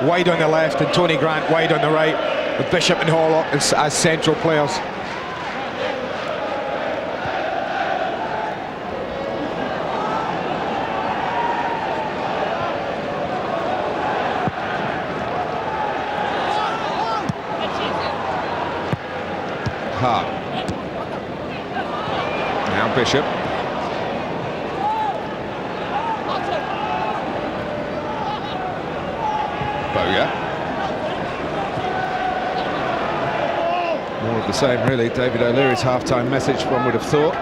wide on the left and Tony Grant wide on the right, with Bishop and Horlock as central players. Hart. Now Bishop. Bowyer. More of the same, really. David O'Leary's half-time message, one would have thought.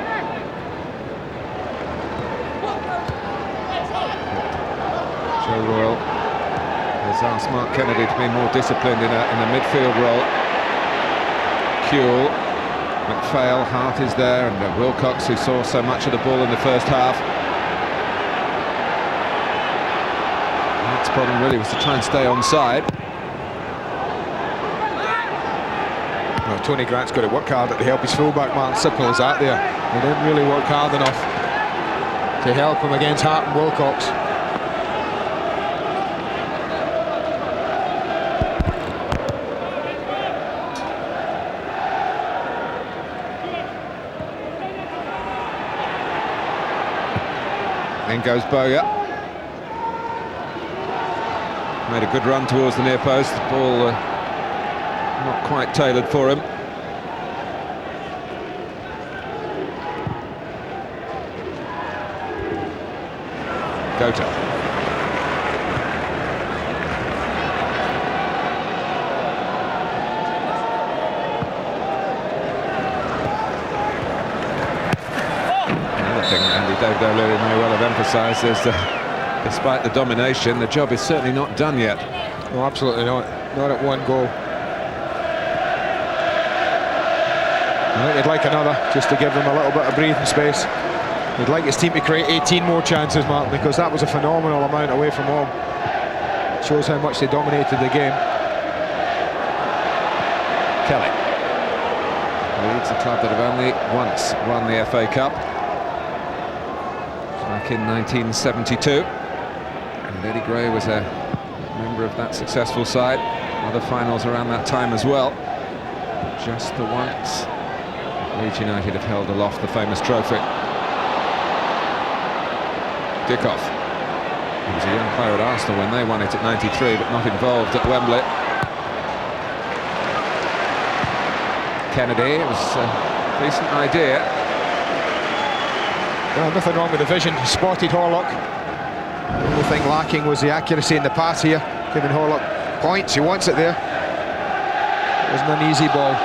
Joe Royal has asked Mark Kennedy to be more disciplined in a midfield role. Kuehl, McPhail, Hart is there, and Wilcox, who saw so much of the ball in the first half. Hart's problem really was to try and stay onside. Well, Tony Grant's got to work hard to help his fullback, Martin. Simple as that there. He didn't really work hard enough to help him against Hart and Wilcox. In goes Bowyer. Made a good run towards the near post. The ball not quite tailored for him. Gota. Another thing David O'Leary may well have emphasised is that despite the domination, the job is certainly not done yet. No, absolutely not. Not at one goal. I think he'd like another, just to give them a little bit of breathing space. He'd like his team to create 18 more chances, Martin, because that was a phenomenal amount away from home. Shows how much they dominated the game. Kelly. Leeds, a club that have only once won the FA Cup. Back in 1972. And Eddie Gray was a member of that successful side. Other finals around that time as well. Just the once Leeds United have held aloft the famous trophy. Dickoff. He was a young player at Arsenal when they won it at 93, but not involved at Wembley. Kennedy, it was a decent idea. Well, nothing wrong with the vision. He spotted Horlock. The only thing lacking was the accuracy in the pass here, giving Horlock points. He wants it there. It wasn't an easy ball.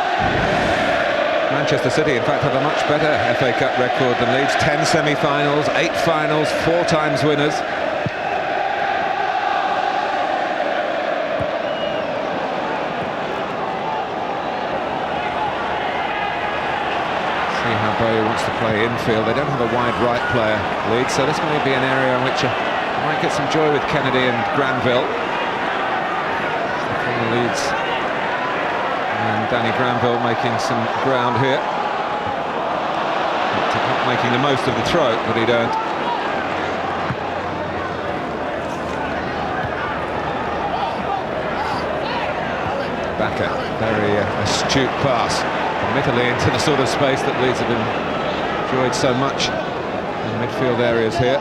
Manchester City, in fact, have a much better FA Cup record than Leeds. 10 semi-finals, 8 finals, 4 times winners. See how Bowyer wants to play infield. They don't have a wide right player, Leeds, so this may be an area in which you might get some joy with Kennedy and Granville. From the Leeds. And Danny Granville making some ground here. Not making the most of the throw, but he don't. Backer, very astute pass, admittedly into the sort of space that Leeds have enjoyed so much in midfield areas here.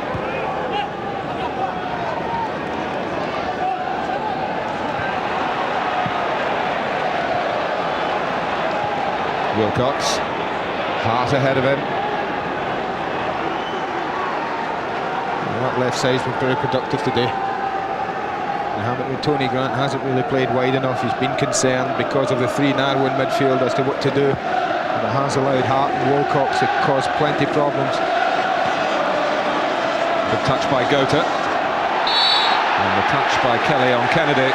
Wilcox, Hart ahead of him. Well, that left side's been very productive today. Tony Grant hasn't really played wide enough. He's been concerned because of the 3 narrow in midfield as to what to do. And it has allowed Hart and Wilcox to cause plenty of problems. Good touch by Gota. And the touch by Kelly on Kennedy.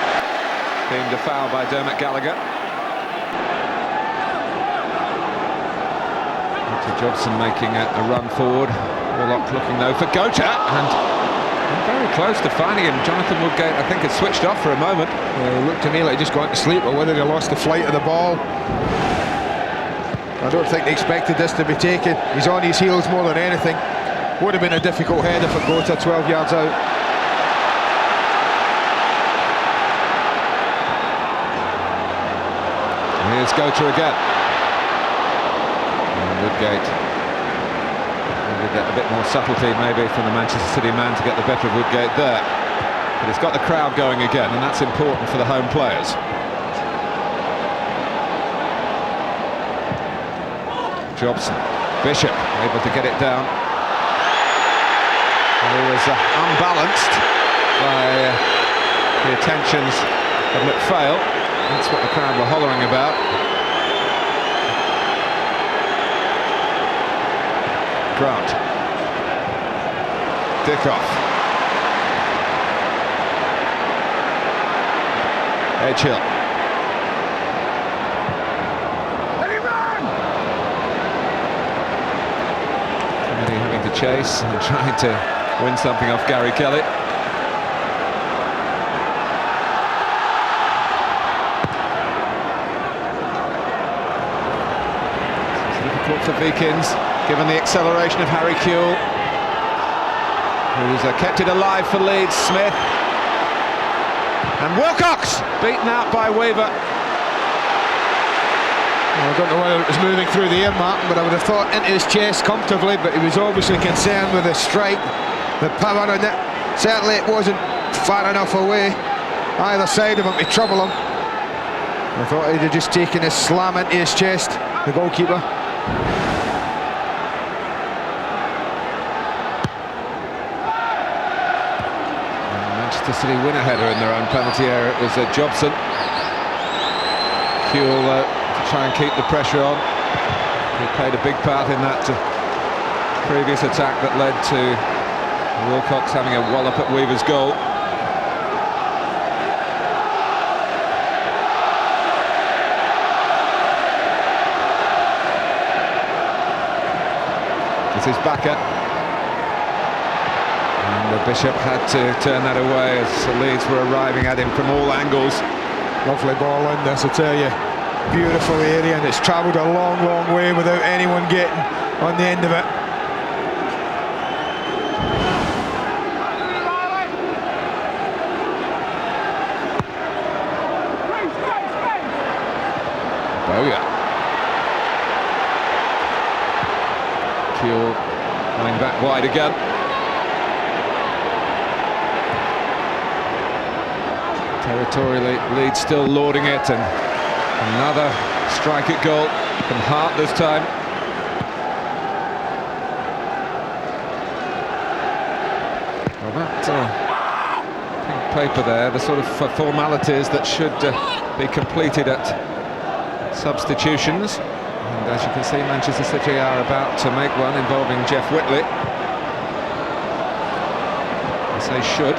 Deemed a foul by Dermot Gallagher. Jobson making a run forward. Warlock looking though for Gota, and very close to finding him. Jonathan Woodgate, I think, had switched off for a moment. It looked to me like he just gone to sleep, or whether he lost the flight of the ball. I don't think they expected this to be taken. He's on his heels more than anything. Would have been a difficult header for Gota, 12 yards out. Here's Gota again. And Woodgate. Maybe get a bit more subtlety maybe from the Manchester City man to get the better of Woodgate there. But it's got the crowd going again, and that's important for the home players. Jobson. Bishop able to get it down. He was unbalanced by the attentions of McPhail. That's what the crowd were hollering about. Grant. Dickoff. Edgehill. Kennedy having to chase and trying to win something off Gary Kelly. It's difficult for Vikins, given the acceleration of Harry Kewell, who's kept it alive for Leeds. Smith. And Wilcox beaten out by Weaver. Well, I don't know whether it was moving through the air, Martin, but I would have thought into his chest comfortably, but he was obviously concerned with the strike, the power on it. Certainly it wasn't far enough away either side of him to trouble him. I thought he'd have just taken a slam into his chest, the goalkeeper. Manchester City win a header in their own penalty area. It was Jobson. Kewell to try and keep the pressure on. He played a big part in that previous attack that led to Wilcox having a wallop at Weaver's goal. This is Bakker. And Bishop had to turn that away as Leeds were arriving at him from all angles. Lovely ball in this, I tell you. Beautiful area, and it's travelled a long, long way without anyone getting on the end of it. Bowyer. Kewell coming back wide again. Territorially, Leeds still lording it, and another strike at goal from Hart this time. Well, that pink paper there, the sort of formalities that should be completed at substitutions. And as you can see, Manchester City are about to make one involving Jeff Whitley. I say should.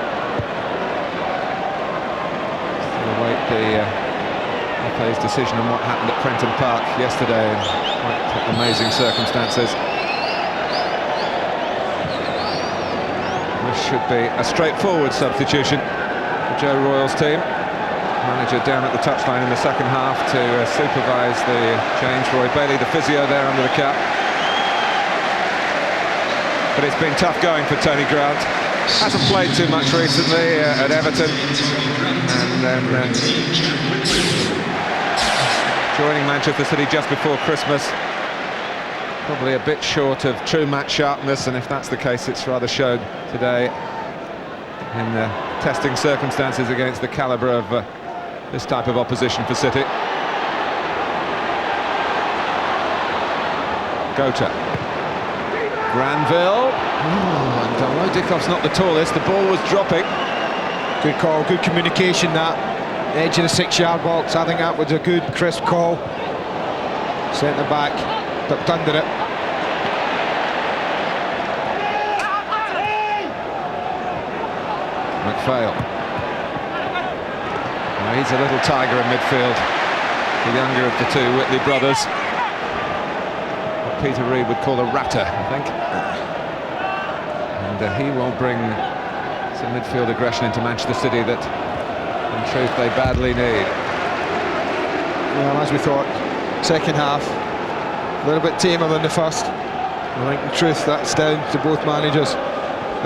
Await the FA's decision on what happened at Prenton Park yesterday in quite amazing circumstances. This should be a straightforward substitution for Joe Royle's team. Manager down at the touchline in the second half to supervise the change. Roy Bailey, the physio, there under the cap. But it's been tough going for Tony Grant. Hasn't played too much recently at Everton, and then joining Manchester City just before Christmas. Probably a bit short of true match sharpness, and if that's the case, it's rather showed today in the testing circumstances against the calibre of this type of opposition for City. Gota. Granville. And although Dickoff's not the tallest, the ball was dropping. Good call, good communication that. Edge of the 6-yard box, I think that was a good, crisp call. Centre back, ducked under it. McPhail. Now he's a little tiger in midfield. The younger of the two Whitley brothers. What Peter Reid would call a ratter, I think. And he will bring some midfield aggression into Manchester City that, in truth, they badly need. Well, as we thought, second half, a little bit tamer than the first. I think, in truth, that's down to both managers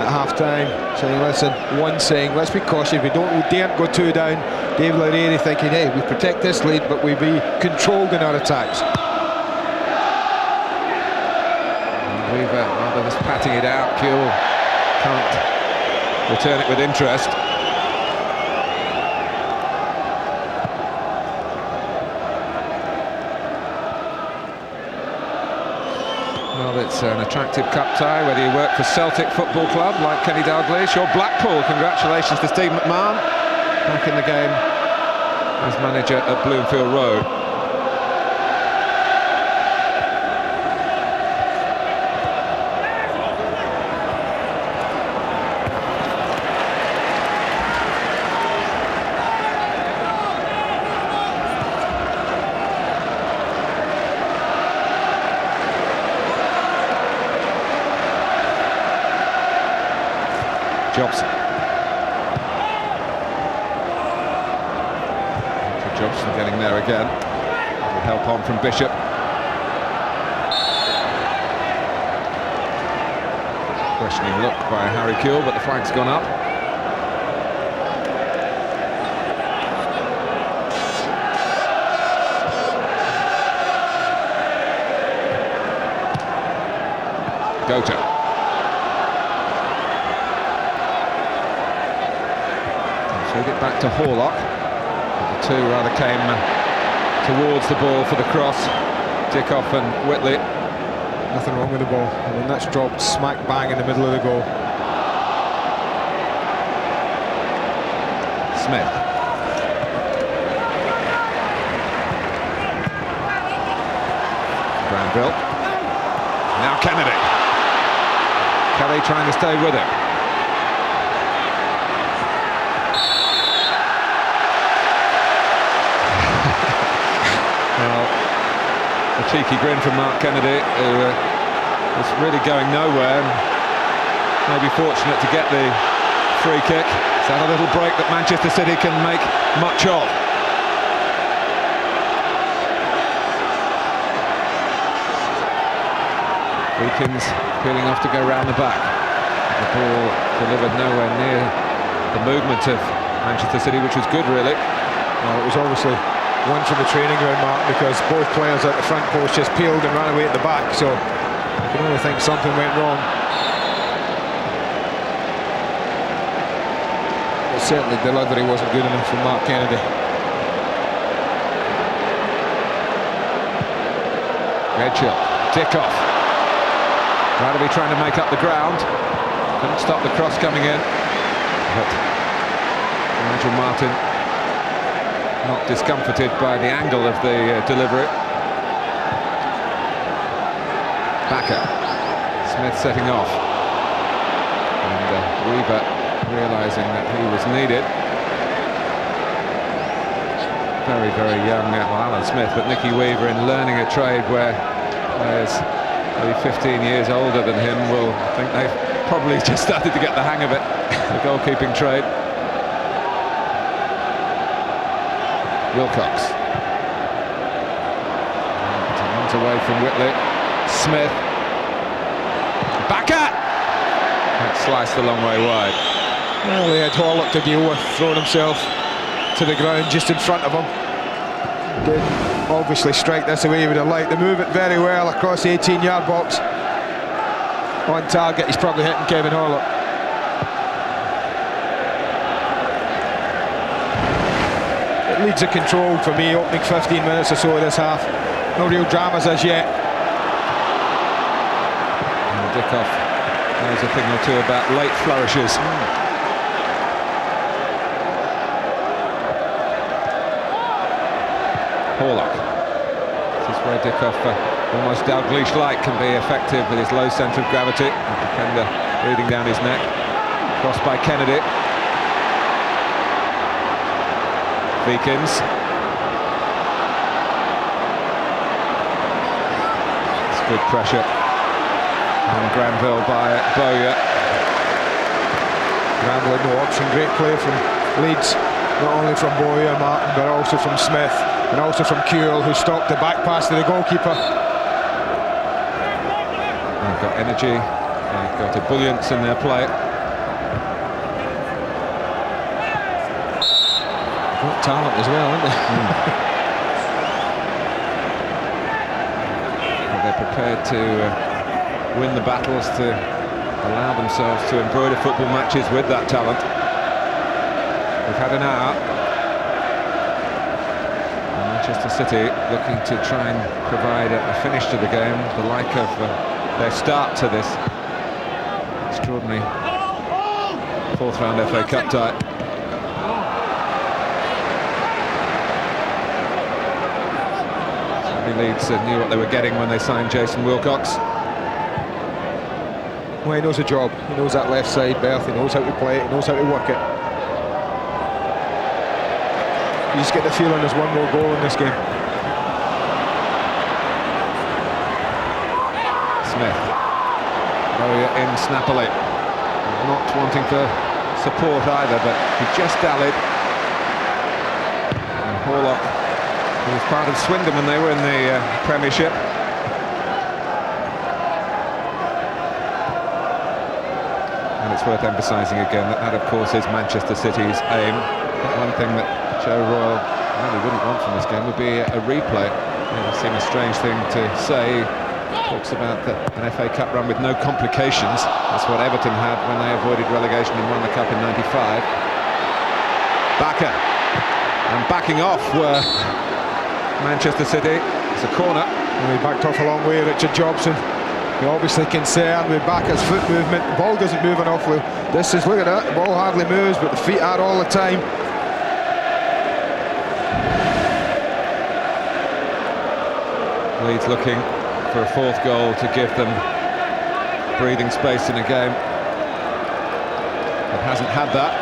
at half-time, saying, listen, one saying, let's be cautious, we daren't go 2 down, Dave Laurieri thinking, hey, we protect this lead, but we be controlled in our attacks. Weaver, rather than patting it out, Kuehl can't return it with interest. Well, it's an attractive cup tie, whether you work for Celtic Football Club, like Kenny Dalglish, or Blackpool. Congratulations to Steve McMahon, back in the game as manager at Bloomfield Road. Jobson. Jobson getting there again. With help on from Bishop. Questioning look by Harry Kuehl, but the flag's gone up. Gota. Feed it back to Horlock. The two rather came towards the ball for the cross. Dickoff and Whitley. Nothing wrong with the ball. I mean, that's dropped smack bang in the middle of the goal. Smith. Granville. Now Kennedy. Kelly trying to stay with it. Well, a cheeky grin from Mark Kennedy, who was really going nowhere, and maybe fortunate to get the free kick. It's had a little break that Manchester City can make much of. Beacons peeling off to go round the back. The ball delivered nowhere near the movement of Manchester City, which was good, really. Well, it was obviously one from the training ground, Mark, because both players at the front post just peeled and ran away at the back, so I can only think something went wrong. But certainly delivery wasn't good enough from Mark Kennedy. Redchill, Dickoff. Radaby trying to make up the ground. Couldn't stop the cross coming in. But Nigel Martin not discomforted by the angle of the delivery. Backer. Smith setting off. And Weaver realising that he was needed. Very, very young, well, Alan Smith, but Nicky Weaver in learning a trade where players maybe 15 years older than him will think they've probably just started to get the hang of it, the goalkeeping trade. Wilcox. Runs away from Whitley. Smith. Backer! That sliced a long way wide. Well, he had Horlock to deal with, throwing himself to the ground just in front of him. Did obviously strike this away he would have liked. They move it very well across the 18-yard box. On target, he's probably hitting Kevin Horlock. Leeds are controlled for me, opening 15 minutes or so of this half. No real dramas as yet. And Dickoff knows a thing or two about late flourishes. Horlock. This is where Dickoff, almost Dalglish-like, can be effective with his low centre of gravity. The defender breathing down his neck. Crossed by Kennedy. Beacons. It's good pressure. And Granville by Bowyer. Granville had no option. Great play from Leeds. Not only from Bowyer, Martin, but also from Smith. And also from Kuehl, who stopped the back pass to the goalkeeper. They've got energy. They've got ebullience in their play. Got talent as well, haven't they? They're prepared to win the battles, to allow themselves to embroider football matches with that talent. We've had an hour. And Manchester City looking to try and provide a finish to the game, the like of their start to this extraordinary fourth round FA Cup tie. Leeds knew what they were getting when they signed Jason Wilcox. Well, he knows the job. He knows that left side berth. He knows how to play it. He knows how to work it. You just get the feeling there's one more goal in this game. Smith. In snappily. Not wanting for support either, but he just dallied. And Horlock, who was part of Swindon when they were in the Premiership. And it's worth emphasising again that that, of course, is Manchester City's aim. One thing that Joe Royle really wouldn't want from this game would be a replay. It would seem a strange thing to say. He talks about an FA Cup run with no complications. That's what Everton had when they avoided relegation and won the Cup in '95. Backer. And backing off were Manchester City. It's a corner. And he backed off a long way, Richard Jobson. He obviously concerned with Backer's foot movement. The ball doesn't move enough. This is, look at that, the ball hardly moves, but the feet are all the time. Leeds looking for a fourth goal to give them breathing space in a game that hasn't had that.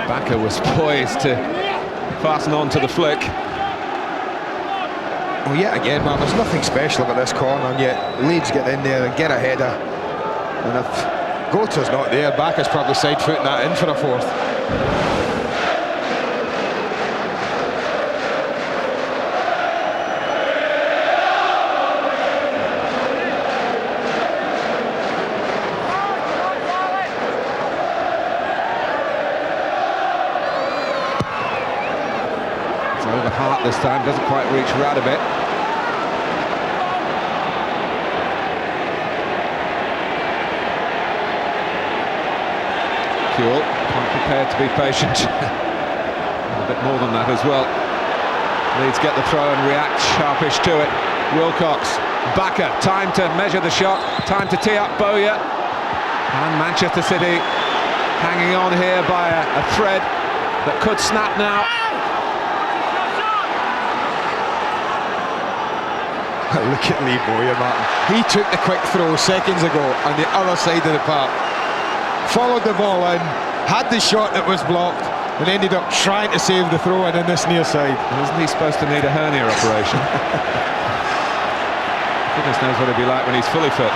Backer was poised to fasten on to the flick. Well, yet again, man, there's nothing special about this corner, and yet Leeds get in there and get a header. And if Gota's not there, Backer's probably side-footing that in for a fourth. Over Hart this time, doesn't quite reach Radabit. Kuhl, quite prepared to be patient. A bit more than that as well. Leeds get the throw and react sharpish to it. Wilcox, Backer, time to measure the shot, time to tee up Bowyer. And Manchester City hanging on here by a thread that could snap now. Look at Lee Bowyer, Martin. He took the quick throw seconds ago on the other side of the park, followed the ball in, had the shot that was blocked, and ended up trying to save the throw in this near side. Isn't he supposed to need a hernia operation? Goodness knows what it'd be like when he's fully fit.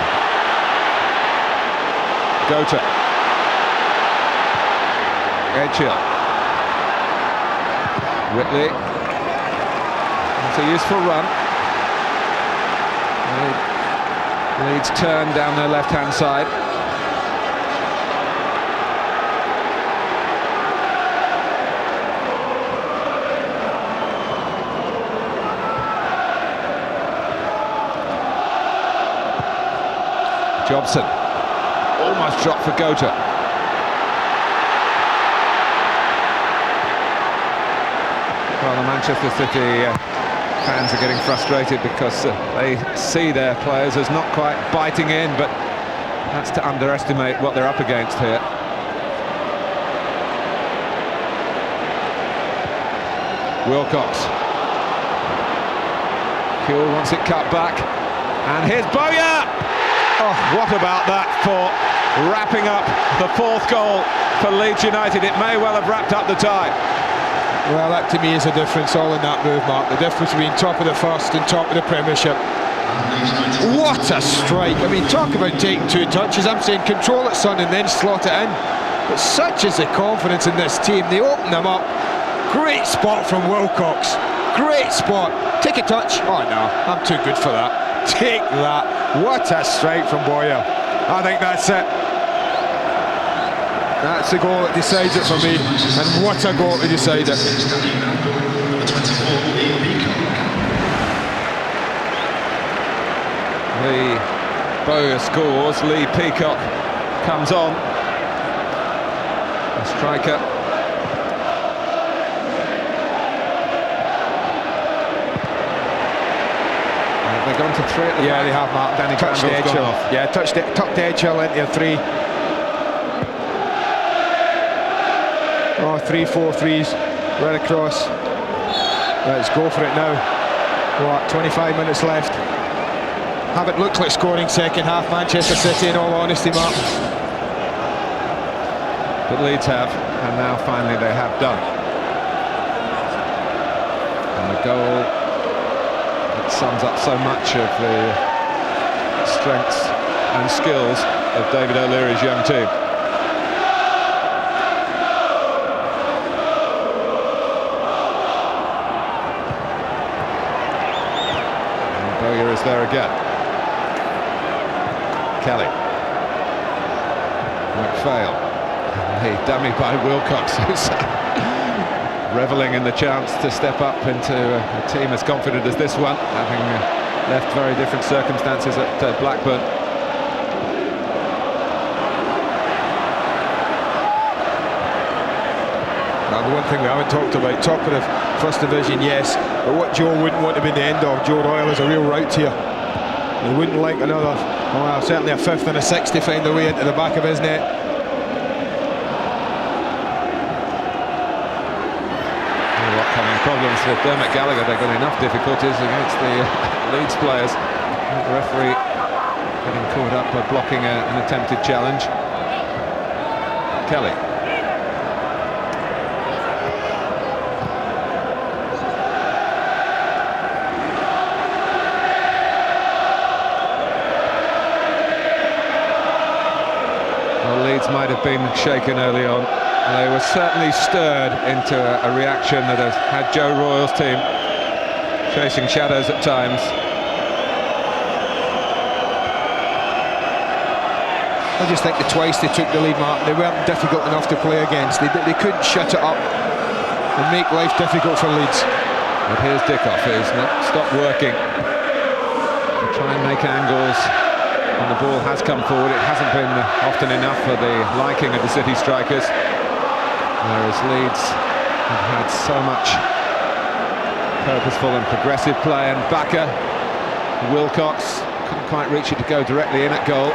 Gota. Edgehill. Whitley. It's a useful run. Leeds turn down their left-hand side. Jobson. Almost dropped for Gota. Well, the Manchester City fans are getting frustrated because they see their players as not quite biting in, but that's to underestimate what they're up against here. Wilcox. Kuhl wants it cut back, and here's Bowyer! Oh, what about that for wrapping up the fourth goal for Leeds United? It may well have wrapped up the tie. Well, that to me is a difference all in that move, Mark. The difference between top of the first and top of the Premiership. What a strike. I mean, talk about taking two touches. I'm saying control it, son, and then slot it in. But such is the confidence in this team. They open them up. Great spot from Wilcox. Great spot. Take a touch. Oh, no, I'm too good for that. Take that. What a strike from Bowyer. I think that's it. That's the goal that decides it for me, and what a goal to decide it. The Bowyer scores, Lee Peacock comes on. The striker. Have they gone to 3 at the back? They have, Mark. Danny Touched Campbell's Edgehill. gone off. Yeah, tucked Edgehill into a 3. Oh, 3-4-3s right across. Let's go for it now. What, 25 minutes left. Haven't looked like scoring second half, Manchester City, in all honesty, Mark. But Leeds have, and now finally they have done. And the goal that sums up so much of the strengths and skills of David O'Leary's young team. And Bowyer is there again. Kelly. McPhail. The dummy by Wilcox, who's revelling in the chance to step up into a team as confident as this one, having left very different circumstances at Blackburn. Now, the one thing we haven't talked about, top of the First Division, yes, but what Joe wouldn't want to be the end of, Joe Royle, is a real rout here. He wouldn't like another, well, certainly a 5th and a 6th to find their way into the back of his net. Upcoming problems with Dermot Gallagher. They've got enough difficulties against the Leeds players. The referee getting caught up by blocking an attempted challenge. Kelly. Well, Leeds might have been shaken early on. They were certainly stirred into a reaction that has had Joe Royle's team chasing shadows at times. I just think the twice they took the lead, Mark, they weren't difficult enough to play against. They couldn't shut it up and make life difficult for Leeds. But here's Dickoff, who's not stopped working to try and make angles. And the ball has come forward. It hasn't been often enough for the liking of the City strikers. Whereas Leeds have had so much purposeful and progressive play, and Bakker, Wilcox couldn't quite reach it to go directly in at goal.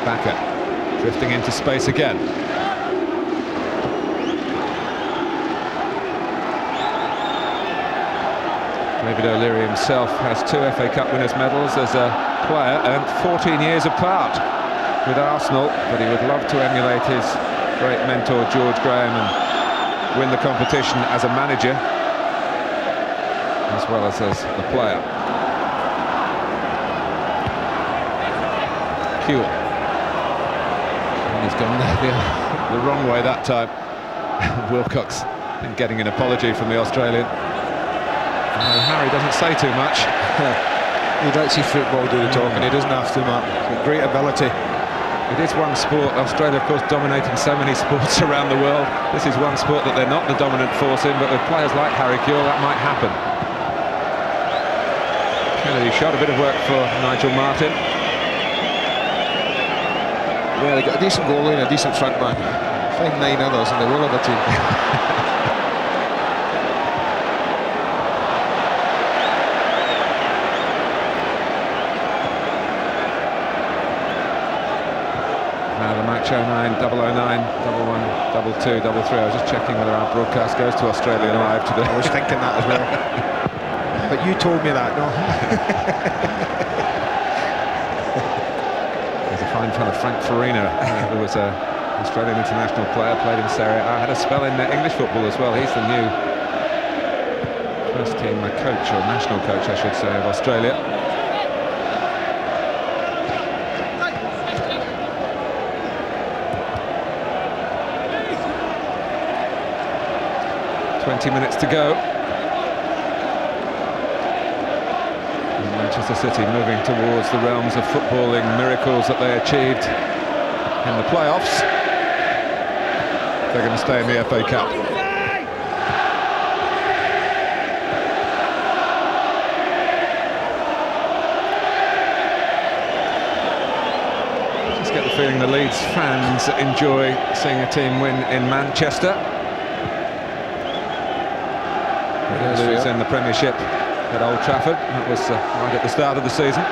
Bakker drifting into space again. David O'Leary himself has 2 FA Cup winners' medals as a player and 14 years apart with Arsenal, but he would love to emulate his great mentor George Graham and win the competition as a manager as well as a player. Kewell. And he's gone the wrong way that time. Wilcox been getting an apology from the Australian. Harry doesn't say too much. He'd like to see football do the talking. He doesn't have to, Mark. Great ability. It is one sport. Australia, of course, dominating so many sports around the world. This is one sport that they're not the dominant force in, but with players like Harry Kewell, that might happen. Kennedy shot, a bit of work for Nigel Martin. Yeah, they got a decent goalie and a decent front man. Find 9 others and they will have a team. Now the match 09, 009, 11, 22, 33. I was just checking whether our broadcast goes to Australia live today. I was thinking that as well. But you told me that, no? There's a fine fellow, Frank Farina, who was an Australian international player, played in Serie A, had a spell in English football as well. He's the new first team coach, or national coach, I should say, of Australia. 20 minutes to go. And Manchester City moving towards the realms of footballing miracles that they achieved in the playoffs. They're going to stay in the FA Cup. Just get the feeling the Leeds fans enjoy seeing a team win in Manchester. They lose in the Premiership at Old Trafford. That was right at the start of the season.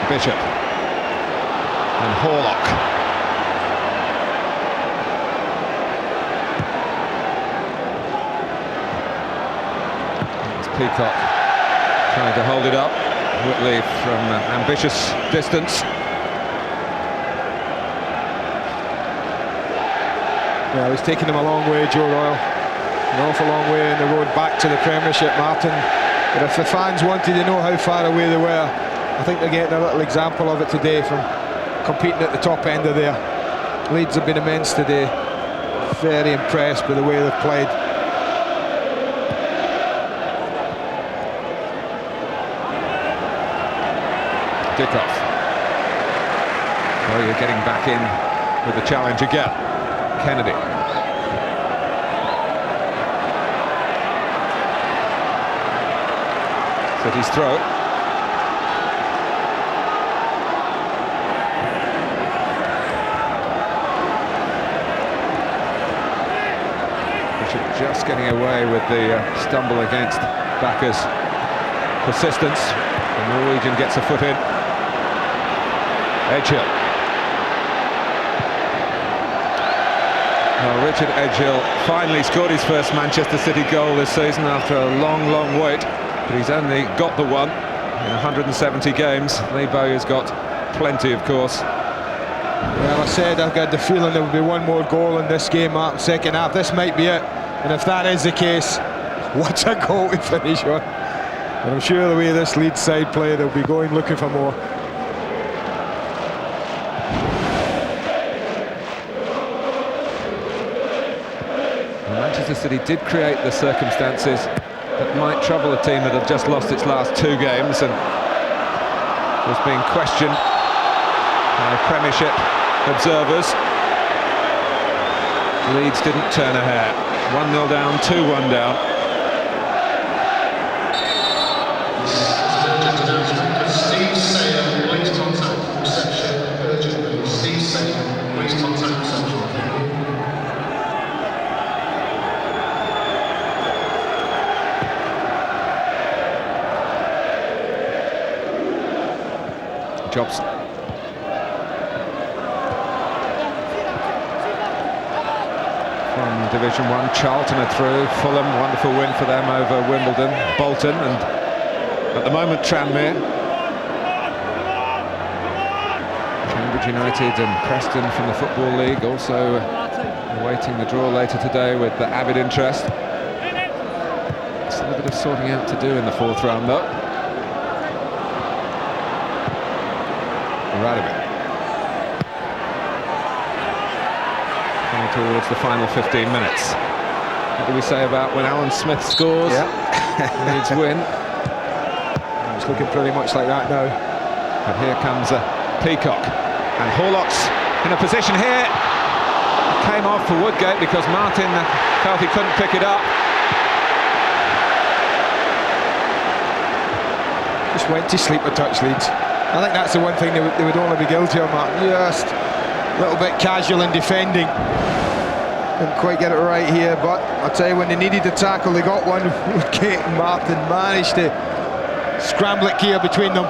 Bishop and Horlock. It's Peacock trying to hold it up. Whitley from ambitious distance. Yeah, he's taken them a long way, Joe Royle. An awful long way in the road back to the Premiership, Martin. But if the fans wanted to know how far away they were, I think they're getting a little example of it today from competing at the top end of there. Leeds have been immense today. Very impressed with the way they've played. Dickoff. Oh, you're getting back in with the challenge again. Kennedy. City's throw. Just getting away with the stumble against Backer's persistence. The Norwegian gets a foot in. Edgehill. Well, Richard Edgehill finally scored his first Manchester City goal this season after a long, long wait. But he's only got the one in 170 games. Lee Bowyer's got plenty, of course. Well, I said I've got the feeling there will be one more goal in this game, Martin, second half. This might be it. And if that is the case, what a goal to finish on. And I'm sure the way this Leeds side play, they'll be going looking for more. Well, Manchester City did create the circumstances that might trouble a team that had just lost its last two games and was being questioned by Premiership observers. Leeds didn't turn a hair. 1-0 down, 2-1 down. Steve Sayer, waste contact reception, urgently. Steve Sayer, waste contact reception. Jobson. From Division 1, Charlton are through. Fulham, wonderful win for them over Wimbledon. Bolton, and at the moment Tranmere. Cambridge United and Preston from the Football League also awaiting the draw later today with the avid interest. Still a bit of sorting out to do in the fourth round though. Radovic. Coming towards the final 15 minutes. What do we say about when Alan Smith scores? Yeah. Leeds win. It's looking pretty much like that now. But here comes Peacock. And Horlock's in a position here. Came off for Woodgate because Martin felt he couldn't pick it up. Just went to sleep a touch, Leeds. I think that's the one thing they would only be guilty of, Martin. Just a little bit casual in defending. Didn't quite get it right here, but I'll tell you, when they needed the tackle, they got one. Woodgate and Martin managed to scramble it clear between them.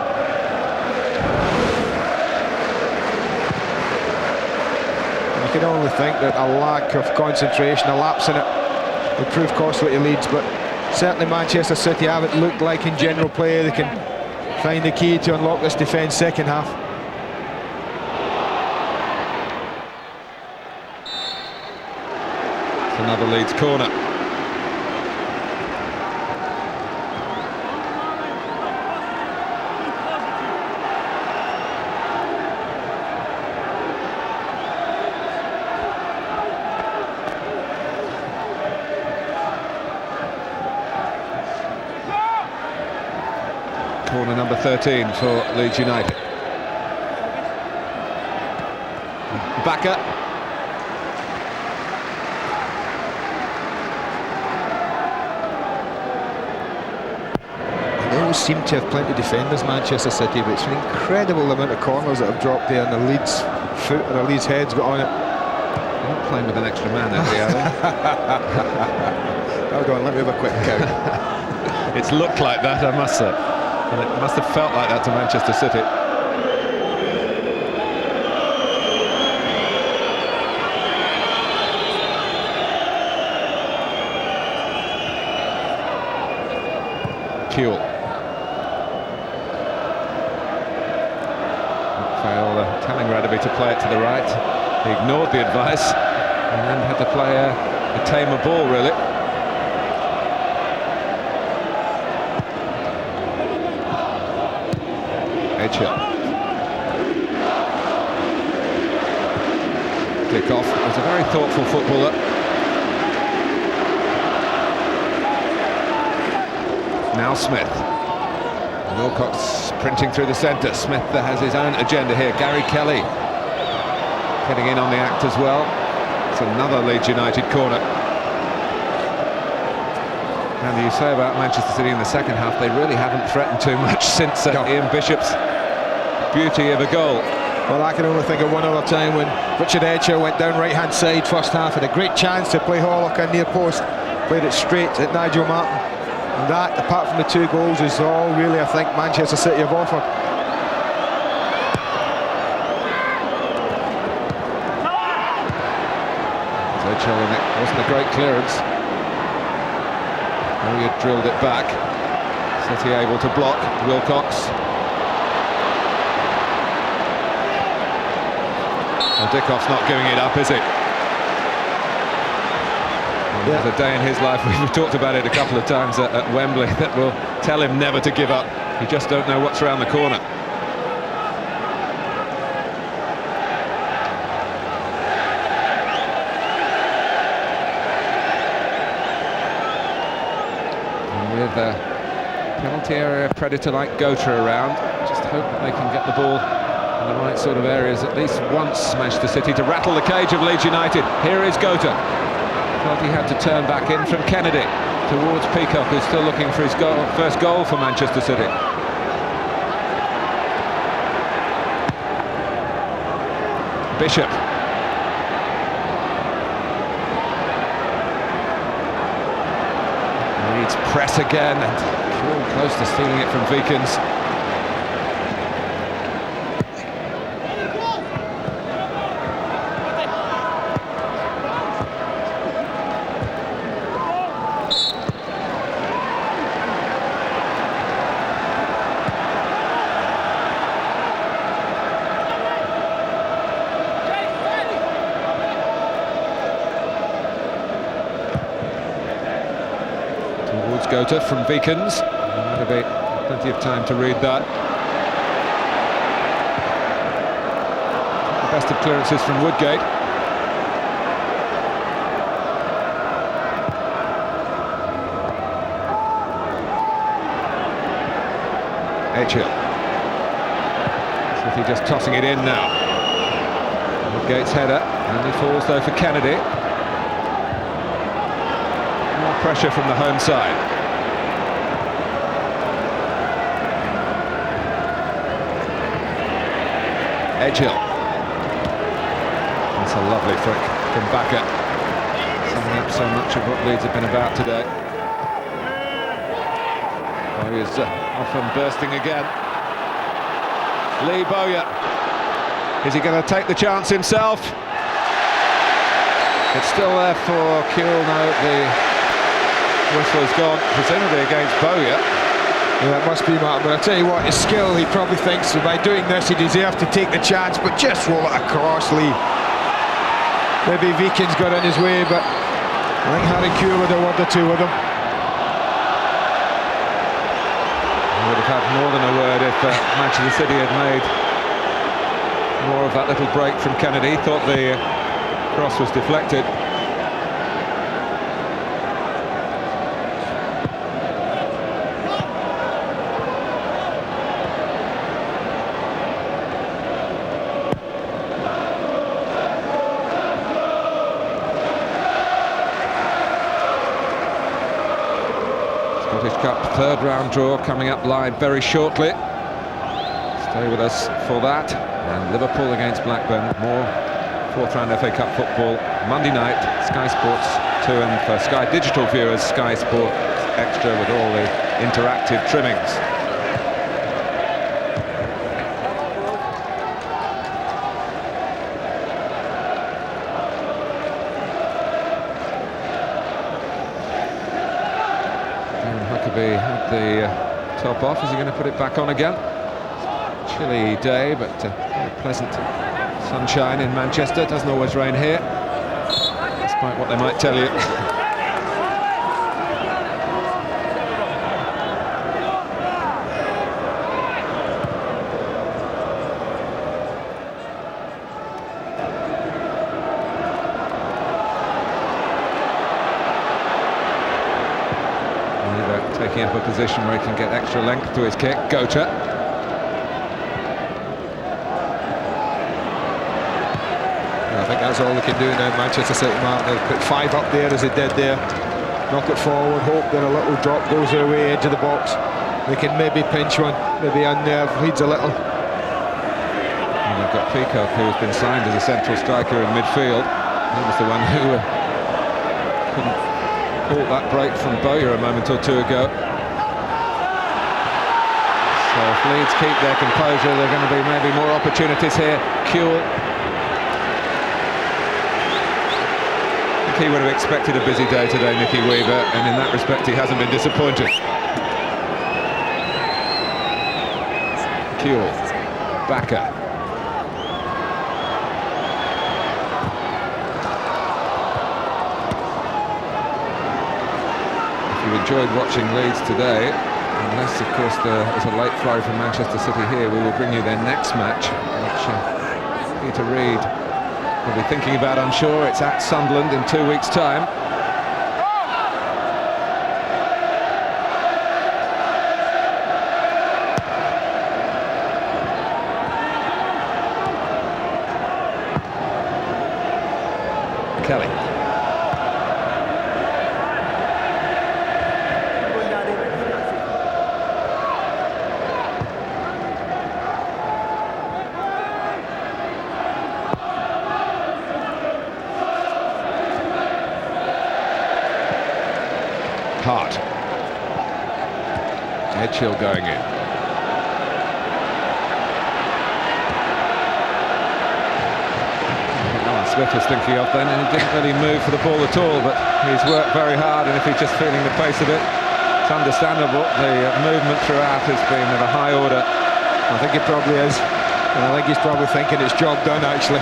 I can only think that a lack of concentration, a lapse in it, would prove costly to Leeds, but certainly Manchester City haven't looked like in general play they can find the key to unlock this defence second half. It's another Leeds corner. number 13 for Leeds United. Backer. They always seem to have plenty of defenders, Manchester City, but it's an incredible amount of corners that have dropped there, and the Leeds foot and the Leeds head's got on it. They're not playing with an extra man, are they? Hold on, let me have a quick count. It's looked like that, I must say. And it must have felt like that to Manchester City. Kuehl. Raphael telling Radaby to play it to the right. He ignored the advice and then had to play a tamer ball, really. Edgehill. Kick-off. He's a very thoughtful footballer. Now Smith. Wilcox sprinting through the centre. Smith has his own agenda here. Gary Kelly getting in on the act as well. It's another Leeds United corner. And you say about Manchester City in the second half, they really haven't threatened too much since Ian Bishop's beauty of a goal. Well, I can only think of one other time when Richard Edgehill went down right-hand side first half, had a great chance to play Horlock in near post, played it straight at Nigel Martin. And that, apart from the 2 goals, is all really, I think, Manchester City have offered. Edgehill, and it wasn't a great clearance. Oh, he had drilled it back. City able to block Wilcox. Well, Dickoff's not giving it up, is he? There's a day in his life, we've talked about it a couple of times at Wembley, that will tell him never to give up. You just don't know what's around the corner. And with a penalty area predator like Gota around, just hope that they can get the ball in the right sort of areas at least once, Manchester City, to rattle the cage of Leeds United. Here is Gota. Felt he had to turn back in from Kennedy towards Peacock, who's still looking for his first goal for Manchester City. Bishop. Leeds press again, and close to stealing it from Vikens. Gota from Vikens. That'll be plenty of time to read that. The best of clearances from Woodgate. Edgehill. City just tossing it in now. Woodgate's header, and he falls though for Kennedy. More pressure from the home side. Edgehill. That's a lovely flick from Bakker. Summing up so much of what Leeds have been about today. Bowyer's off and bursting again. Lee Bowyer. Is he going to take the chance himself? It's still there for Kuehl. No, the whistle has gone, presumably against Bowyer. Yeah, it must be, Martin, but I'll tell you what, his skill, he probably thinks by doing this he deserved to take the chance, but just roll it across, Lee. Maybe Vikens got in his way, but I think Harry Kuehl had a word or two with him. He would have had more than a word if Manchester City had made more of that little break from Kennedy. He thought the cross was deflected. third round draw coming up live very shortly. Stay with us for that. And Liverpool against Blackburn, more fourth round FA Cup football Monday night, Sky Sports 2, and for Sky Digital viewers, Sky Sport Extra with all the interactive trimmings. Huckabee had the top off. Is he going to put it back on again? Chilly day, but very pleasant sunshine in Manchester. Doesn't always rain here, despite what they might tell you. Taking up a position where he can get extra length to his kick. Gota. I think that's all they can do now, Manchester City, Martin. They'll put 5 up there as they did there. Knock it forward, hope that a little drop goes their way, edge of the box. They can maybe pinch one, maybe unnerve Leeds a little. And they've got Peacock, who's been signed as a central striker in midfield. He was the one who couldn't pull that break from Bowyer a moment or two ago. So if Leeds keep their composure, there are going to be maybe more opportunities here. Kuehl. I think he would have expected a busy day today, Nicky Weaver, and in that respect he hasn't been disappointed. Kuehl. Backer. Enjoyed watching Leeds today, unless of course there is a late flurry from Manchester City here. We will bring you their next match, which Peter Reid will be thinking about, I'm sure. It's at Sunderland in 2 weeks' time. Kelly. Hart. Edgehill going in. Alan Smith was thinking of then, and he didn't really move for the ball at all, but he's worked very hard, and if he's just feeling the pace of it, it's understandable. The movement throughout has been of a high order. I think it probably is, and I think he's probably thinking it's job done, actually.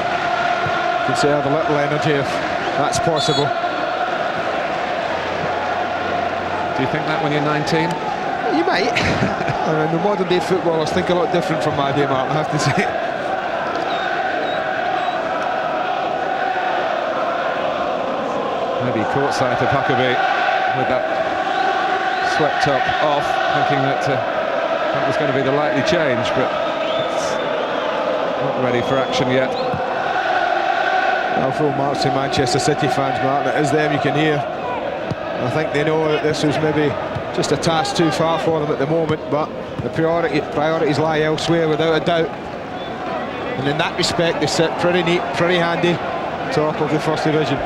Conserve a little energy if that's possible. Do you think that when you're 19? You might. I mean, the modern day footballers think a lot different from my day, Mark, I have to say. Maybe caught sight of Huckabee with that swept top off, thinking that that was going to be the likely change, but it's not ready for action yet. Well, full marks to Manchester City fans, Martin. It is them you can hear. I think they know that this was maybe just a task too far for them at the moment, but the priorities lie elsewhere without a doubt. And in that respect, they sit pretty neat, pretty handy, top of the First Division.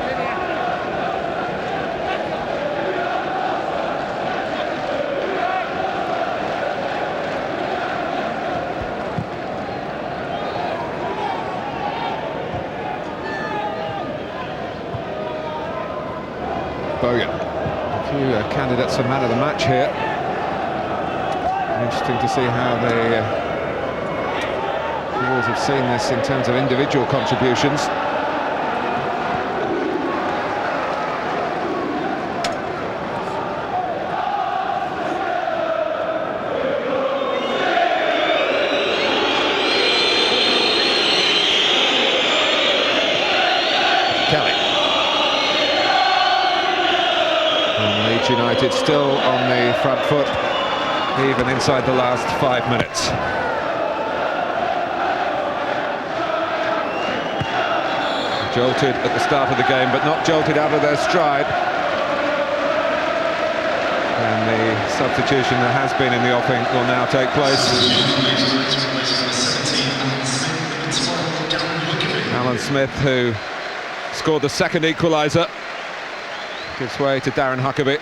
Bowyer. A few candidates for man of the match here. Interesting to see how the Wolves have seen this in terms of individual contributions. Kelly. Leeds United still on the front foot, even inside the last 5 minutes. Jolted at the start of the game, but not jolted out of their stride. And the substitution that has been in the offing will now take place. Alan Smith, who scored the second equaliser, gives way to Darren Huckabee.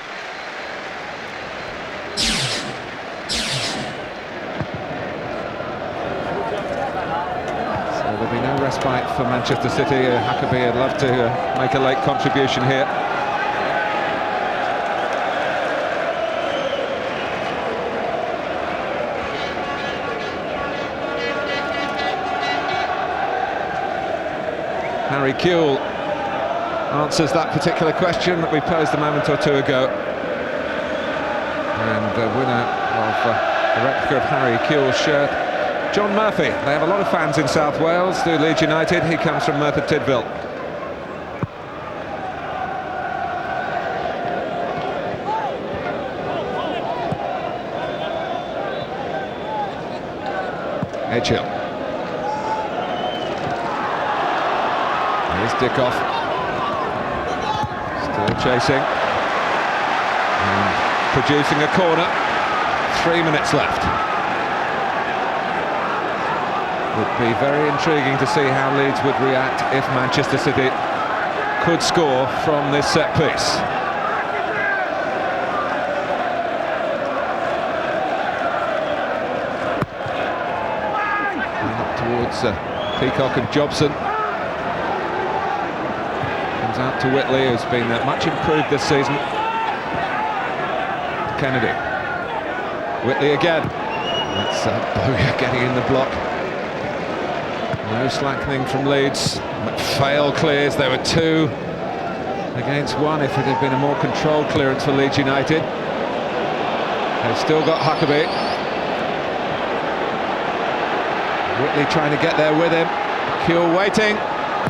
So there'll be no respite for Manchester City. Huckabee would love to make a late contribution here. Harry Kewell answers that particular question that we posed a moment or two ago. And the winner of the replica of Harry Kewell's shirt, John Murphy. They have a lot of fans in South Wales, do Leeds United. He comes from Merthyr Tydfil. Edgehill. Here's Dickoff. Still chasing. And producing a corner. 3 minutes left. Would be very intriguing to see how Leeds would react if Manchester City could score from this set piece. And up towards Peacock and Jobson. Comes out to Whitley, who's been much improved this season. Kennedy. Whitley again. That's Bowyer getting in the block. No slackening from Leeds. McPhail clears. There were 2 against 1 if it had been a more controlled clearance for Leeds United. They've still got Huckabee. Whitley trying to get there with him. Kewell waiting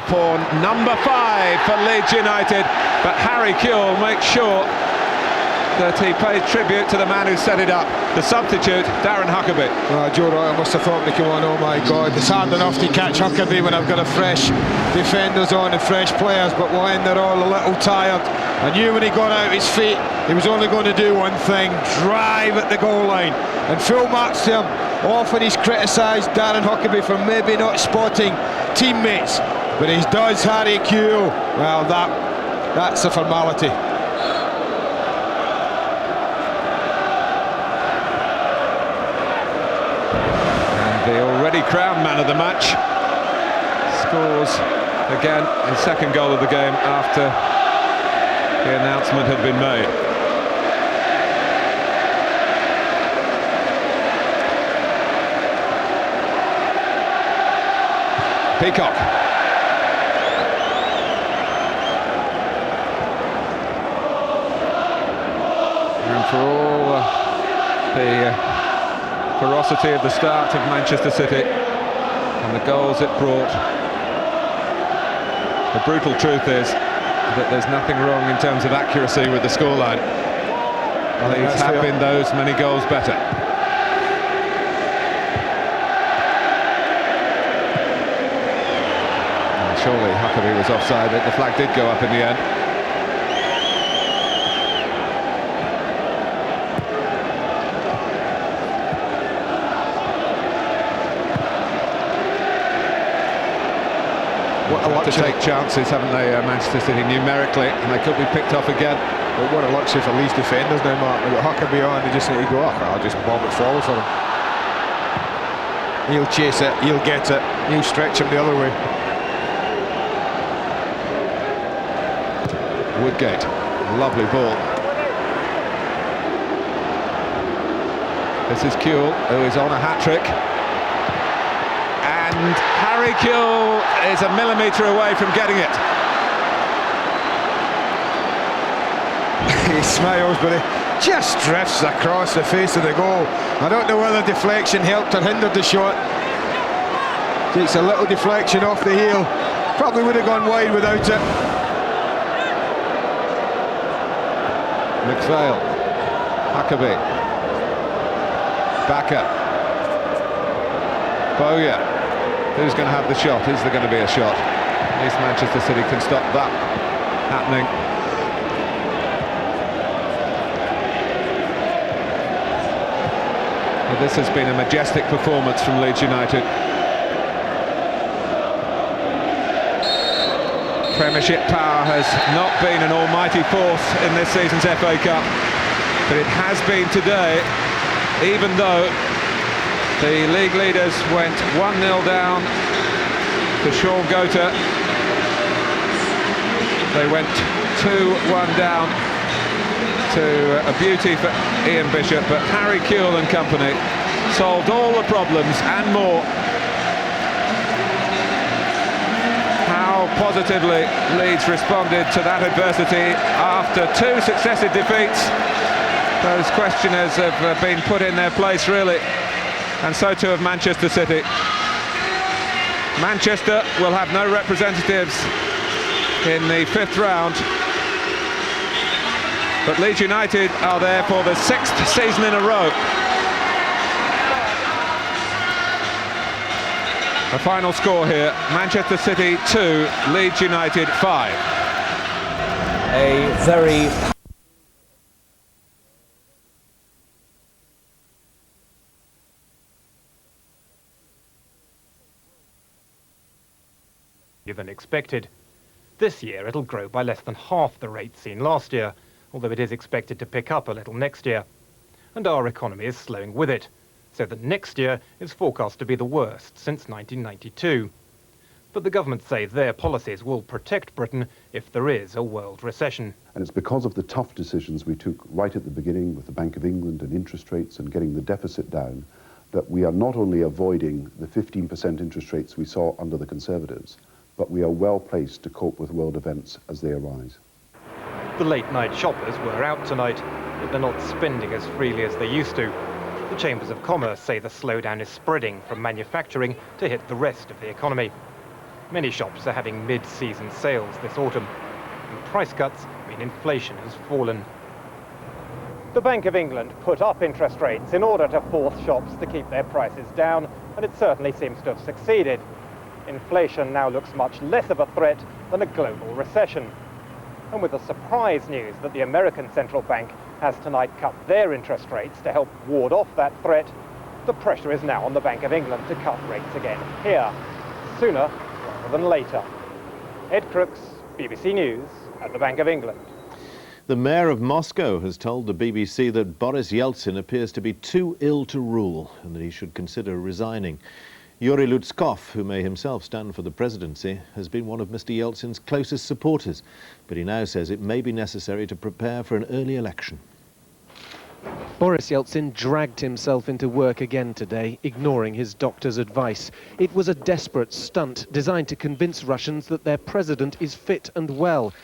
for number 5 for Leeds United, but Harry Kewell makes sure that he pays tribute to the man who set it up, the substitute, Darren Huckabee. Joe Royle must have thought, oh my God, it's hard enough to catch Huckabee when I've got a fresh defenders on and fresh players, but when they're all a little tired. I knew when he got out his feet, he was only going to do one thing, drive at the goal line. And full marks to him. Often he's criticised Darren Huckabee for maybe not spotting teammates, but he does Harry Kewell. Well, that's a formality. The already crowned man of the match scores again his second goal of the game after the announcement had been made. Peacock. And for all the ferocity of the start of Manchester City and the goals it brought, the brutal truth is that there's nothing wrong in terms of accuracy with the scoreline. Leeds have been those many goals better. And surely Huckabee was offside, but the flag did go up in the end. To take chances, haven't they, Manchester City, numerically, and they could be picked off again. But what a luxury for Leeds defenders now, Mark. They've got Huckabee on, they just need to go up. I'll just bomb it forward for him. He'll chase it, he'll get it, he'll stretch him the other way. Woodgate, lovely ball. This is Kewell, who is on a hat-trick. And Harry Kewell is a millimetre away from getting it. He smiles, but he just drifts across the face of the goal. I don't know whether deflection helped or hindered the shot. Takes a little deflection off the heel. Probably would have gone wide without it. McPhail, Huckabee, Backer, Bowyer. Who's going to have the shot? Is there going to be a shot? At least Manchester City can stop that happening. But this has been a majestic performance from Leeds United. Premiership power has not been an almighty force in this season's FA Cup, but it has been today, even though the league leaders went 1-0 down to Sean Gota. They went 2-1 down to a beauty for Ian Bishop, but Harry Kewell and company solved all the problems and more. How positively Leeds responded to that adversity after 2 successive defeats. Those questioners have been put in their place, really, and so too have Manchester City. Manchester will have no representatives in the 5th round, but Leeds United are there for the 6th season in a row. The final score here, Manchester City 2, Leeds United 5. A very... than expected. This year it'll grow by less than half the rate seen last year, although it is expected to pick up a little next year. And our economy is slowing with it, so that next year is forecast to be the worst since 1992. But the government say their policies will protect Britain if there is a world recession. And it's because of the tough decisions we took right at the beginning with the Bank of England and interest rates and getting the deficit down that we are not only avoiding the 15% interest rates we saw under the Conservatives, but we are well placed to cope with world events as they arise. The late-night shoppers were out tonight, but they're not spending as freely as they used to. The Chambers of Commerce say the slowdown is spreading from manufacturing to hit the rest of the economy. Many shops are having mid-season sales this autumn, and price cuts mean inflation has fallen. The Bank of England put up interest rates in order to force shops to keep their prices down, and it certainly seems to have succeeded. Inflation now looks much less of a threat than a global recession. And with the surprise news that the American Central Bank has tonight cut their interest rates to help ward off that threat, the pressure is now on the Bank of England to cut rates again here, sooner rather than later. Ed Crooks, BBC News at the Bank of England. The mayor of Moscow has told the BBC that Boris Yeltsin appears to be too ill to rule and that he should consider resigning. Yuri Lutskov, who may himself stand for the presidency, has been one of Mr. Yeltsin's closest supporters, but he now says it may be necessary to prepare for an early election. Boris Yeltsin dragged himself into work again today, ignoring his doctor's advice. It was a desperate stunt designed to convince Russians that their president is fit and well,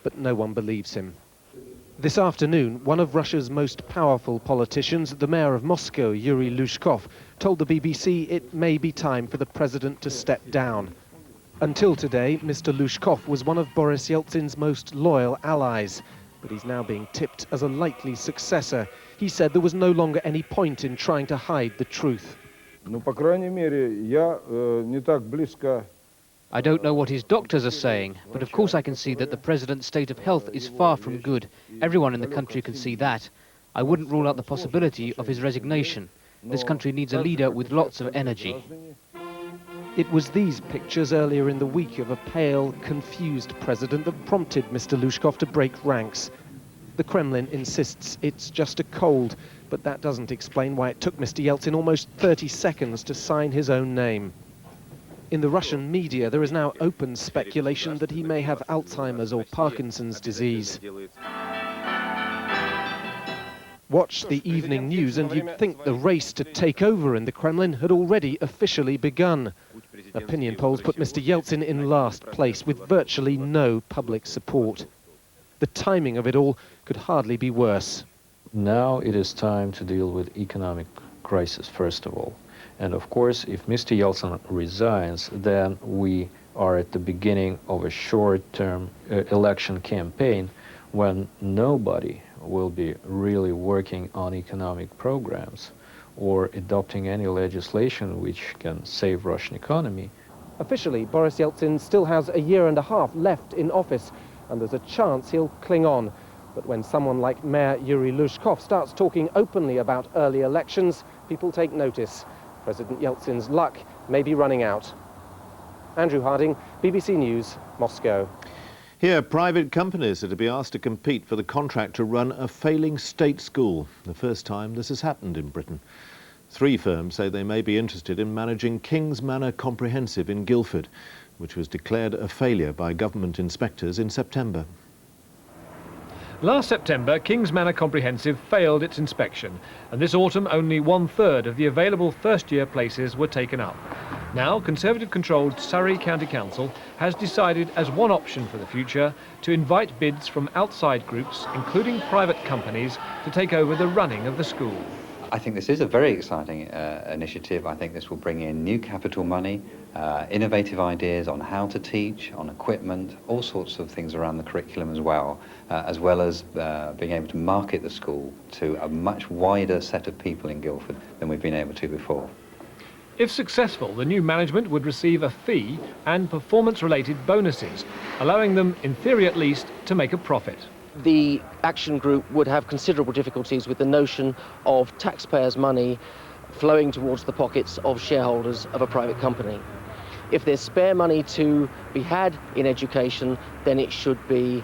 but no one believes him. This afternoon, one of Russia's most powerful politicians, the mayor of Moscow, Yuri Lutskov, told the BBC it may be time for the president to step down. Until today, Mr. Lutskov was one of Boris Yeltsin's most loyal allies, but he's now being tipped as a likely successor. He said there was no longer any point in trying to hide the truth. I don't know what his doctors are saying, but of course I can see that the president's state of health is far from good. Everyone in the country can see that. I wouldn't rule out the possibility of his resignation. This country needs a leader with lots of energy. It was these pictures earlier in the week of a pale, confused president that prompted Mr. Lutskov to break ranks. The Kremlin insists it's just a cold, but that doesn't explain why it took Mr. Yeltsin almost 30 seconds to sign his own name. In the Russian media, there is now open speculation that he may have Alzheimer's or Parkinson's disease. Watch the evening news and you'd think the race to take over in the Kremlin had already officially begun. Opinion polls put Mr. Yeltsin in last place with virtually no public support. The timing of it all could hardly be worse. Now it is time to deal with economic crisis, first of all. And of course, if Mr. Yeltsin resigns, then we are at the beginning of a short-term election campaign when nobody will be really working on economic programs or adopting any legislation which can save Russian economy. Officially, Boris Yeltsin still has a year and a half left in office, and there's a chance he'll cling on. But when someone like Mayor Yuri Lutskov starts talking openly about early elections, people take notice. President Yeltsin's luck may be running out. Andrew Harding, BBC News, Moscow. Here, private companies are to be asked to compete for the contract to run a failing state school. The first time this has happened in Britain. 3 firms say they may be interested in managing King's Manor Comprehensive in Guildford, which was declared a failure by government inspectors in September. Last September, King's Manor Comprehensive failed its inspection, and this autumn only 1/3 of the available first-year places were taken up. Now, Conservative-controlled Surrey County Council has decided as one option for the future to invite bids from outside groups, including private companies, to take over the running of the school. I think this is a very exciting initiative. I think this will bring in new capital money, innovative ideas on how to teach, on equipment, all sorts of things around the curriculum as well as being able to market the school to a much wider set of people in Guildford than we've been able to before. If successful, the new management would receive a fee and performance-related bonuses, allowing them, in theory at least, to make a profit. The action group would have considerable difficulties with the notion of taxpayers' money flowing towards the pockets of shareholders of a private company. If there's spare money to be had in education, then it should be,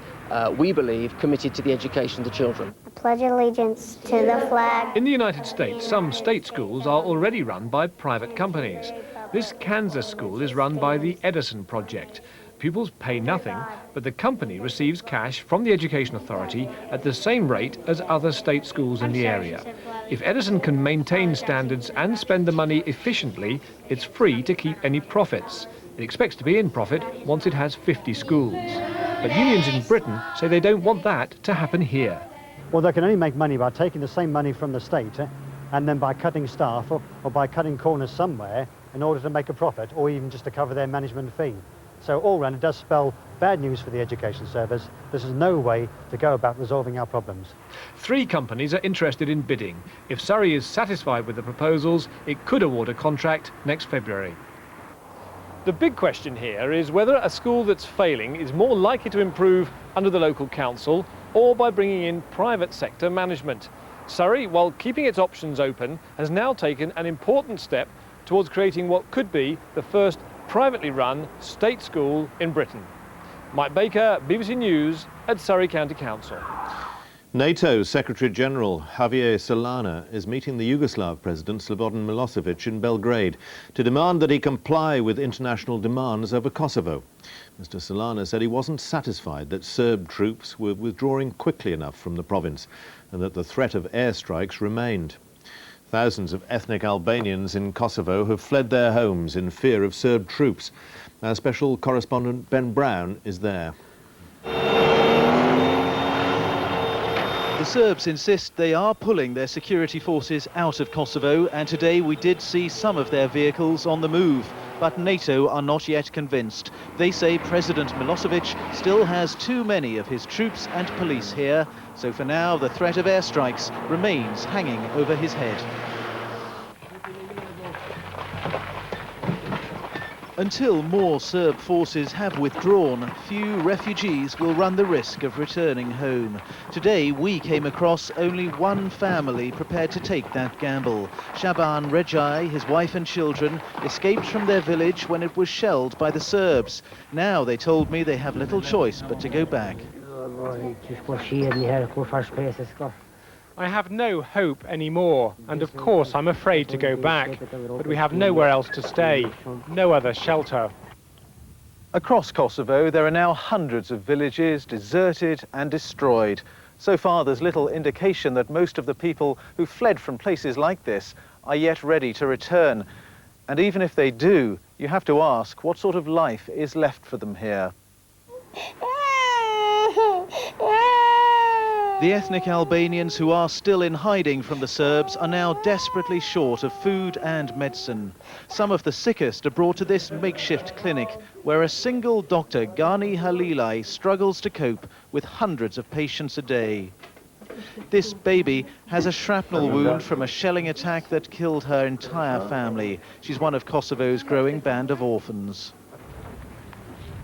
we believe, committed to the education of the children. I pledge allegiance to the flag. In the United States, some state schools are already run by private companies. This Kansas school is run by the Edison Project. Pupils pay nothing, but the company receives cash from the Education Authority at the same rate as other state schools in the area. If Edison can maintain standards and spend the money efficiently, it's free to keep any profits. It expects to be in profit once it has 50 schools. But unions in Britain say they don't want that to happen here. Well, they can only make money by taking the same money from the state and then by cutting staff or by cutting corners somewhere in order to make a profit or even just to cover their management fee. So all round, it does spell bad news for the education service. This is no way to go about resolving our problems. 3 companies are interested in bidding. If Surrey is satisfied with the proposals, it could award a contract next February. The big question here is whether a school that's failing is more likely to improve under the local council or by bringing in private sector management. Surrey, while keeping its options open, has now taken an important step towards creating what could be the first privately run state school in Britain. Mike Baker, BBC News at Surrey County Council. NATO Secretary-General Javier Solana is meeting the Yugoslav President Slobodan Milosevic in Belgrade to demand that he comply with international demands over Kosovo. Mr. Solana said he wasn't satisfied that Serb troops were withdrawing quickly enough from the province and that the threat of airstrikes remained. Thousands of ethnic Albanians in Kosovo have fled their homes in fear of Serb troops. Our special correspondent Ben Brown is there. The Serbs insist they are pulling their security forces out of Kosovo, and today we did see some of their vehicles on the move. But NATO are not yet convinced. They say President Milosevic still has too many of his troops and police here, so for now the threat of airstrikes remains hanging over his head. Until more Serb forces have withdrawn, few refugees will run the risk of returning home. Today we came across only one family prepared to take that gamble. Shaban Rejai, his wife and children, escaped from their village when it was shelled by the Serbs. Now they told me they have little choice but to go back. I have no hope anymore, and of course I'm afraid to go back, but we have nowhere else to stay, no other shelter. Across Kosovo, there are now hundreds of villages deserted and destroyed. So far, there's little indication that most of the people who fled from places like this are yet ready to return. And even if they do, you have to ask what sort of life is left for them here. The ethnic Albanians who are still in hiding from the Serbs are now desperately short of food and medicine. Some of the sickest are brought to this makeshift clinic, where a single doctor, Gani Halilai, struggles to cope with hundreds of patients a day. This baby has a shrapnel wound from a shelling attack that killed her entire family. She's one of Kosovo's growing band of orphans.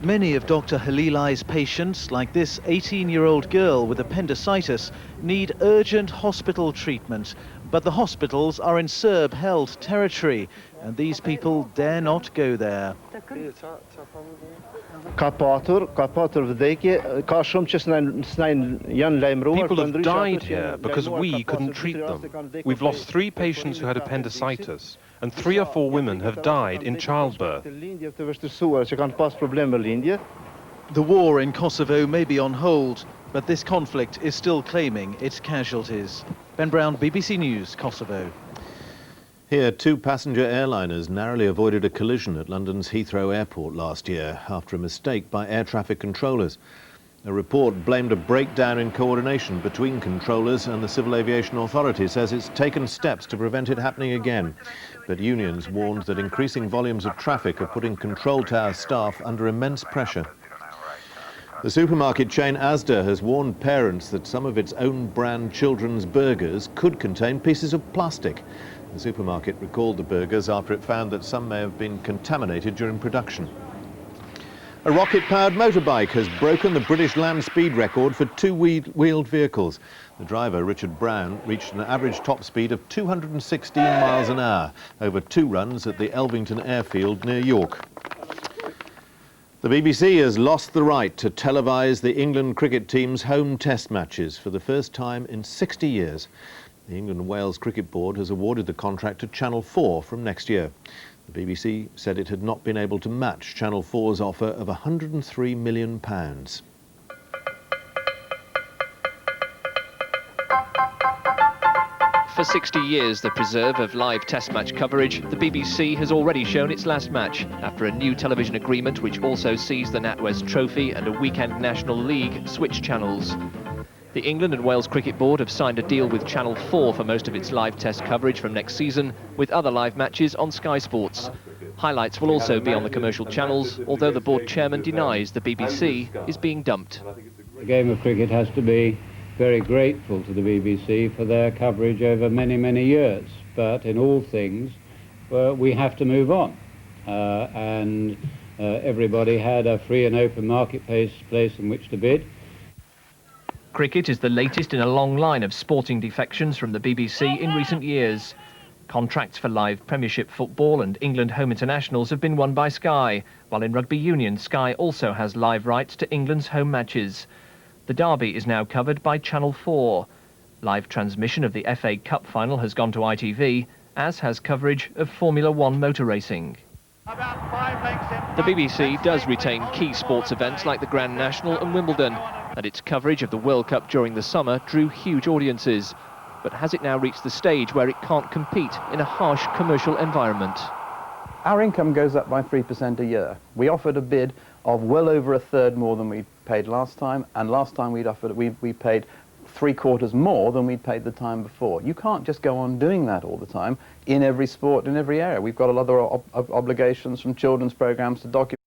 Many of Dr. Halilai's patients, like this 18-year-old girl with appendicitis, need urgent hospital treatment. But the hospitals are in Serb-held territory, and these people dare not go there. People have died here because we couldn't treat them. We've lost 3 patients who had appendicitis, and 3 or 4 women have died in childbirth. The war in Kosovo may be on hold, but this conflict is still claiming its casualties. Ben Brown, BBC News, Kosovo. Here, 2 passenger airliners narrowly avoided a collision at London's Heathrow Airport last year after a mistake by air traffic controllers. A report blamed a breakdown in coordination between controllers, and the Civil Aviation Authority says it's taken steps to prevent it happening again. But unions warned that increasing volumes of traffic are putting control tower staff under immense pressure. The supermarket chain Asda has warned parents that some of its own brand children's burgers could contain pieces of plastic. The supermarket recalled the burgers after it found that some may have been contaminated during production. A rocket-powered motorbike has broken the British land speed record for 2-wheeled vehicles. The driver, Richard Brown, reached an average top speed of 216 miles an hour over 2 runs at the Elvington airfield near York. The BBC has lost the right to televise the England cricket team's home test matches for the first time in 60 years. The England and Wales Cricket Board has awarded the contract to Channel 4 from next year. The BBC said it had not been able to match Channel 4's offer of £103 million. For 60 years, the preserve of live test match coverage, the BBC has already shown its last match after a new television agreement which also sees the NatWest Trophy and a weekend National League switch channels. The England and Wales Cricket Board have signed a deal with Channel 4 for most of its live test coverage from next season, with other live matches on Sky Sports. Highlights will also be on the commercial channels, although the board chairman denies the BBC is being dumped. The game of cricket has to be very grateful to the BBC for their coverage over many, many years. But in all things, we have to move on. Everybody had a free and open marketplace in which to bid. Cricket is the latest in a long line of sporting defections from the BBC in recent years. Contracts for live Premiership football and England home internationals have been won by Sky, while in rugby union, Sky also has live rights to England's home matches. The derby is now covered by Channel 4. Live transmission of the FA Cup final has gone to ITV, as has coverage of Formula 1 motor racing. The BBC does retain key sports events like the Grand National and Wimbledon, and its coverage of the World Cup during the summer drew huge audiences. But has it now reached the stage where it can't compete in a harsh commercial environment? Our income goes up by 3% a year. We offered a bid of well over a third more than we paid last time, and last time we paid 3/4 more than we'd paid the time before. You can't just go on doing that all the time in every sport, in every area. We've got a lot of obligations from children's programs to document.